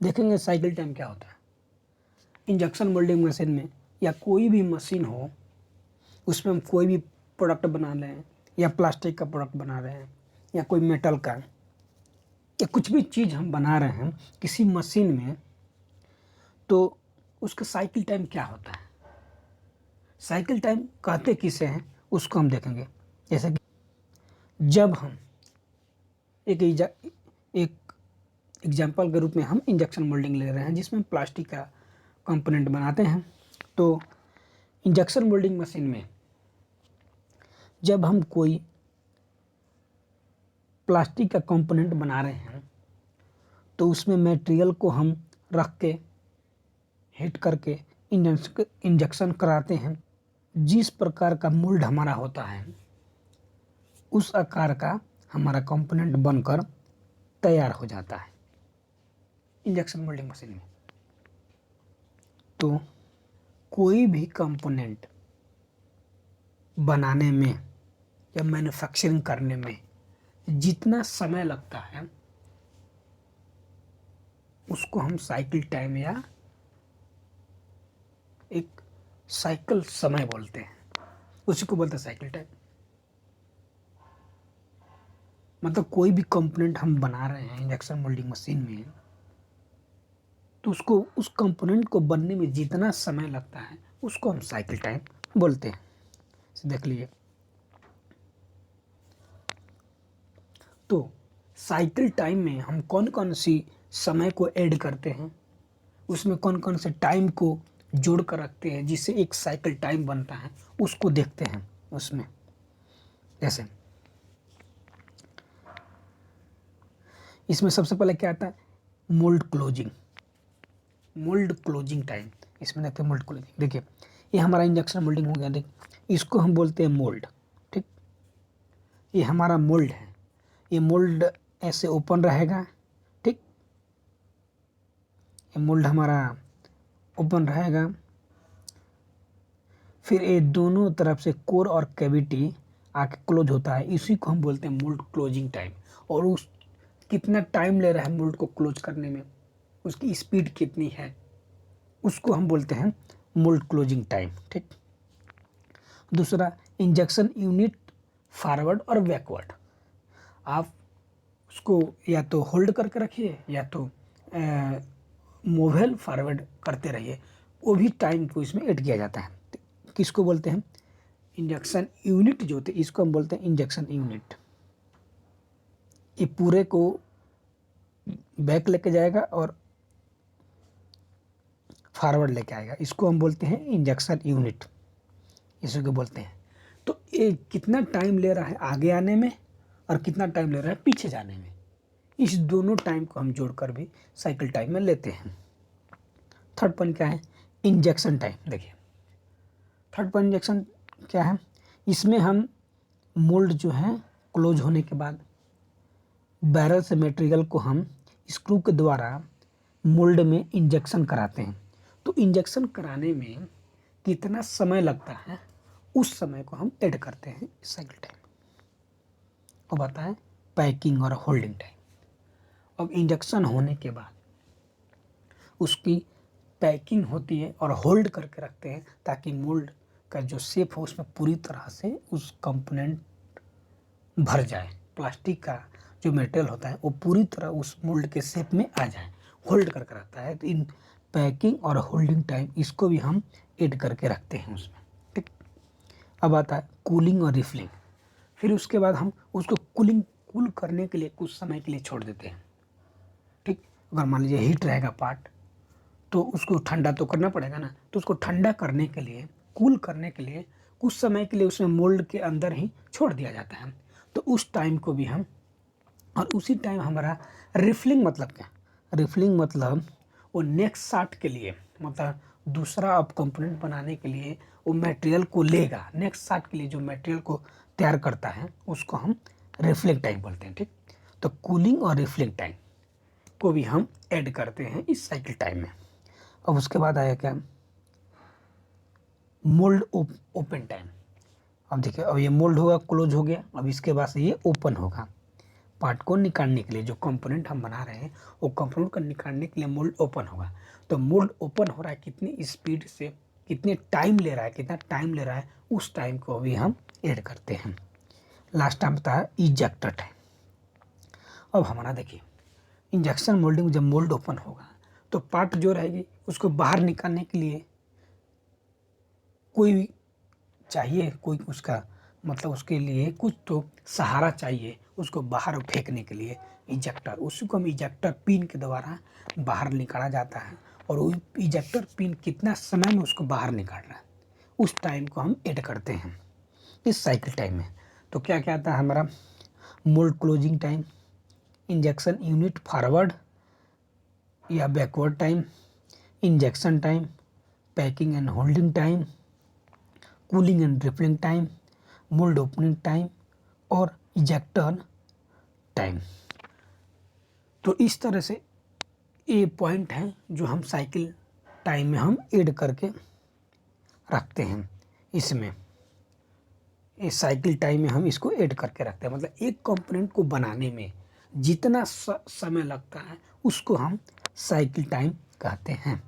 देखेंगे cycle time क्या होता है। इंजेक्शन मोल्डिंग मशीन में या कोई भी मशीन हो, उसमें हम कोई भी प्रोडक्ट बना रहे हैं, या प्लास्टिक का प्रोडक्ट बना रहे हैं, या कोई मेटल का, या कुछ भी चीज़ हम बना रहे हैं किसी मशीन में, तो उसका साइकिल टाइम क्या होता है। साइकिल टाइम कहते किसे हैं उसको हम देखेंगे। जैसे कि जब हम एक एग्जाम्पल के रूप में हम इंजेक्शन मोल्डिंग ले रहे हैं जिसमें प्लास्टिक का कंपोनेंट बनाते हैं, तो इंजेक्शन मोल्डिंग मशीन में जब हम कोई प्लास्टिक का कंपोनेंट बना रहे हैं तो उसमें मटेरियल को हम रख के हीट करके इंजेक्शन कराते हैं। जिस प्रकार का मोल्ड हमारा होता है उस आकार का हमारा कंपोनेंट बनकर तैयार हो जाता है इंजेक्शन मोल्डिंग मशीन में। तो कोई भी कंपोनेंट बनाने में या मैन्युफैक्चरिंग करने में जितना समय लगता है उसको हम साइकिल टाइम या एक साइकिल समय बोलते हैं, उसी को बोलते हैं साइकिल टाइम। मतलब कोई भी कंपोनेंट हम बना रहे हैं इंजेक्शन मोल्डिंग मशीन में, तो उसको उस कंपोनेंट को बनने में जितना समय लगता है उसको हम साइकिल टाइम बोलते हैं। देख लीजिए, तो साइकिल टाइम में हम कौन कौन सी समय को ऐड करते हैं, उसमें कौन कौन से टाइम को जोड़ कर रखते हैं जिससे एक साइकिल टाइम बनता है, उसको देखते हैं उसमें। जैसे इसमें सबसे पहले क्या आता है, mould closing. Mould closing time, इसमें देखते हैं मोल्ड क्लोजिंग। देखिए ये हमारा इंजेक्शन मोल्डिंग हो गया, देखिए इसको हम बोलते हैं मोल्ड। ठीक, ये हमारा मोल्ड है। ये मोल्ड ऐसे ओपन रहेगा, ठीक, ये मोल्ड हमारा ओपन रहेगा। फिर ये दोनों तरफ से कोर और कैविटी आके क्लोज होता है, इसी को हम बोलते हैं मोल्ड क्लोजिंग टाइम। और उस कितना टाइम ले रहा है मोल्ड को क्लोज करने में, उसकी स्पीड कितनी है, उसको हम बोलते हैं मोल्ड क्लोजिंग टाइम। ठीक, दूसरा इंजेक्शन यूनिट फॉरवर्ड और बैकवर्ड। आप उसको या तो होल्ड करके रखिए या तो मूवेल फॉरवर्ड करते रहिए, वो भी टाइम को इसमें ऐड किया जाता है। किसको बोलते हैं, इंजेक्शन यूनिट जो होते हैं इसको हम बोलते हैं इंजेक्शन यूनिट। ये पूरे को बैक लेके जाएगा और फॉरवर्ड लेके आएगा, इसको हम बोलते हैं इंजेक्शन यूनिट, इसी को बोलते हैं। तो ये कितना टाइम ले रहा है आगे आने में और कितना टाइम ले रहा है पीछे जाने में, इस दोनों टाइम को हम जोड़कर भी साइकिल टाइम में लेते हैं। थर्ड पॉइंट क्या है, इंजेक्शन टाइम। देखिए थर्ड पॉइंट इंजेक्शन क्या है, इसमें हम मोल्ड जो है क्लोज होने के बाद बैरल से मटेरियल को हम स्क्रू के द्वारा मोल्ड में इंजेक्शन कराते हैं। तो इंजेक्शन कराने में कितना समय लगता है उस समय को हम ऐड करते हैं साइकिल टाइम। अब आता है पैकिंग और होल्डिंग टाइम। अब इंजेक्शन होने के बाद उसकी पैकिंग होती है और होल्ड करके रखते हैं ताकि मोल्ड का जो शेप हो उसमें पूरी तरह से उस कंपोनेंट भर जाए। प्लास्टिक का जो मटेरियल होता है वो पूरी तरह उस मोल्ड के शेप में आ जाए, होल्ड करके रखता है। तो इन पैकिंग और होल्डिंग टाइम इसको भी हम ऐड करके रखते हैं उसमें। ठीक, अब आता है कूलिंग और रिफिलिंग। फिर उसके बाद हम उसको कूल करने के लिए कुछ समय के लिए छोड़ देते हैं। ठीक, अगर मान लीजिए हीट रहेगा पार्ट तो उसको ठंडा तो करना पड़ेगा ना, तो उसको ठंडा करने के लिए, कूल करने के लिए कुछ समय के लिए उसमें मोल्ड के अंदर ही छोड़ दिया जाता है। तो उस टाइम को भी हम, और उसी टाइम हमारा रिफिलिंग मतलब क्या, रिफिलिंग मतलब वो नेक्स्ट शाट के लिए, मतलब दूसरा अब कंपोनेंट बनाने के लिए वो मटेरियल को लेगा, नेक्स्ट शाट के लिए जो मटेरियल को तैयार करता है उसको हम रिफिलिंग टाइम बोलते हैं। ठीक, तो कूलिंग और रिफिलिंग टाइम को भी हम ऐड करते हैं इस साइकिल टाइम में। अब उसके बाद आया क्या, मोल्ड ओपन टाइम। अब देखिए अब ये मोल्ड होगा क्लोज हो गया, अब इसके बाद से ये ओपन होगा। पार्ट को निकालने के लिए, जो कंपोनेंट हम बना रहे हैं वो कंपोनेंट को निकालने के लिए मोल्ड ओपन होगा। तो मोल्ड ओपन हो रहा है कितनी स्पीड से, कितने टाइम ले रहा है, कितना टाइम ले रहा है, उस टाइम को भी हम ऐड करते हैं। लास्ट टाइम बताया इजेक्टर टाइम। अब हमारा देखिए इंजेक्शन मोल्डिंग में जब मोल्ड ओपन होगा तो पार्ट जो रहेगी उसको बाहर निकालने के लिए कोई चाहिए, कोई उसका मतलब उसके लिए कुछ तो सहारा चाहिए उसको बाहर फेंकने के लिए, इजेक्टर। उसी को हम इजेक्टर पिन के द्वारा बाहर निकाला जाता है। और वो इजेक्टर पिन कितना समय में उसको बाहर निकाल रहा है उस टाइम को हम ऐड करते हैं इस साइकिल टाइम में। तो क्या क्या आता है हमारा, mould closing time, injection unit forward या backward time, injection time, packing and holding time, cooling and refilling time, mould opening time और इजेक्टर टाइम। तो इस तरह से ये पॉइंट हैं जो हम साइकिल टाइम में हम ऐड करके रखते हैं। इसमें इस साइकिल टाइम में हम इसको ऐड करके रखते हैं, मतलब एक कंपोनेंट को बनाने में जितना समय लगता है उसको हम साइकिल टाइम कहते हैं।